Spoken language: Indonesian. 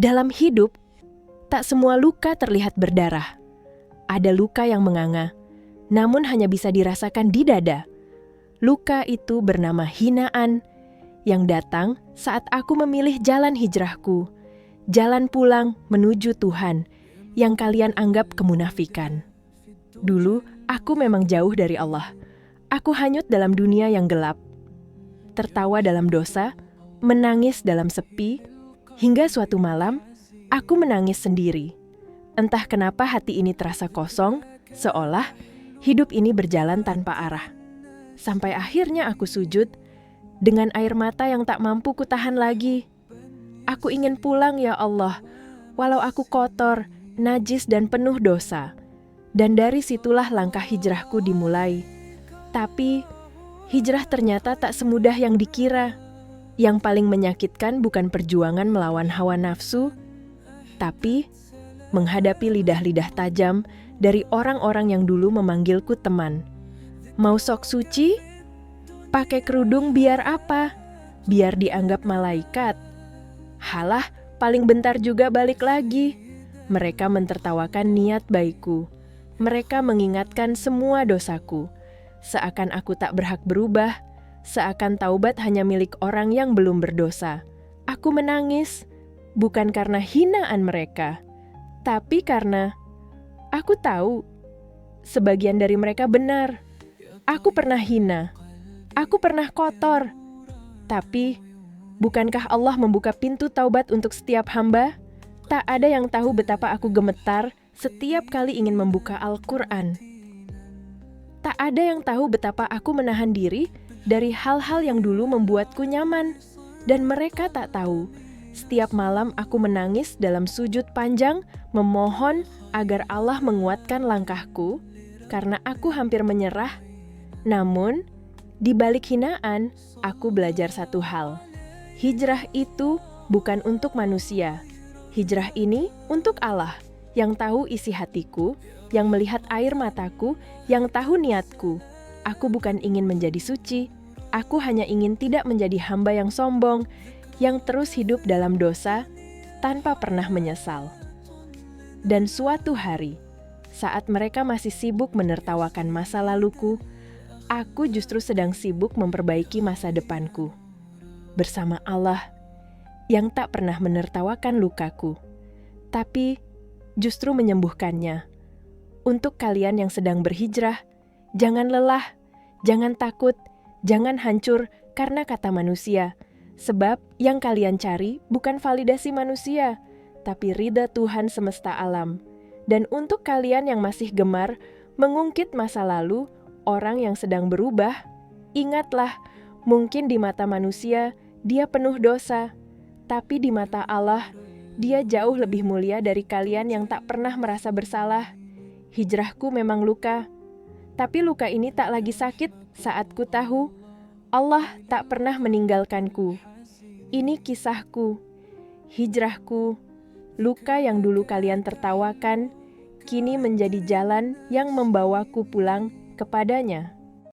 Dalam hidup, tak semua luka terlihat berdarah. Ada luka yang menganga, namun hanya bisa dirasakan di dada. Luka itu bernama hinaan, yang datang saat aku memilih jalan hijrahku, jalan pulang menuju Tuhan, yang kalian anggap kemunafikan. Dulu, aku memang jauh dari Allah. Aku hanyut dalam dunia yang gelap. Tertawa dalam dosa, menangis dalam sepi, hingga suatu malam, aku menangis sendiri. Entah kenapa hati ini terasa kosong, seolah hidup ini berjalan tanpa arah. Sampai akhirnya aku sujud, dengan air mata yang tak mampu kutahan lagi. Aku ingin pulang ya Allah, walau aku kotor, najis dan penuh dosa. Dan dari situlah langkah hijrahku dimulai. Tapi, hijrah ternyata tak semudah yang dikira. Yang paling menyakitkan bukan perjuangan melawan hawa nafsu, tapi menghadapi lidah-lidah tajam dari orang-orang yang dulu memanggilku teman. Mau sok suci? Pakai kerudung biar apa? Biar dianggap malaikat. Halah, paling bentar juga balik lagi. Mereka mentertawakan niat baikku. Mereka mengingatkan semua dosaku. Seakan aku tak berhak berubah, seakan taubat hanya milik orang yang belum berdosa. Aku menangis, bukan karena hinaan mereka, tapi karena aku tahu sebagian dari mereka benar. Aku pernah hina, aku pernah kotor. Tapi, bukankah Allah membuka pintu taubat untuk setiap hamba? Tak ada yang tahu betapa aku gemetar setiap kali ingin membuka Al-Quran. Tak ada yang tahu betapa aku menahan diri dari hal-hal yang dulu membuatku nyaman. Dan mereka tak tahu, setiap malam aku menangis dalam sujud panjang, memohon agar Allah menguatkan langkahku, karena aku hampir menyerah. Namun, di balik hinaan, aku belajar satu hal. Hijrah itu bukan untuk manusia. Hijrah ini untuk Allah, yang tahu isi hatiku, yang melihat air mataku, yang tahu niatku. Aku bukan ingin menjadi suci, aku hanya ingin tidak menjadi hamba yang sombong, yang terus hidup dalam dosa, tanpa pernah menyesal. Dan suatu hari, saat mereka masih sibuk menertawakan masa laluku, aku justru sedang sibuk memperbaiki masa depanku. Bersama Allah, yang tak pernah menertawakan lukaku, tapi justru menyembuhkannya. Untuk kalian yang sedang berhijrah, jangan lelah, jangan takut, jangan hancur karena kata manusia. Sebab yang kalian cari bukan validasi manusia, tapi ridha Tuhan semesta alam. Dan untuk kalian yang masih gemar mengungkit masa lalu, orang yang sedang berubah, ingatlah, mungkin di mata manusia dia penuh dosa, tapi di mata Allah, dia jauh lebih mulia dari kalian yang tak pernah merasa bersalah. Hijrahku memang luka, tapi luka ini tak lagi sakit saat ku tahu Allah tak pernah meninggalkanku. Ini kisahku, hijrahku, luka yang dulu kalian tertawakan, kini menjadi jalan yang membawaku pulang kepadanya.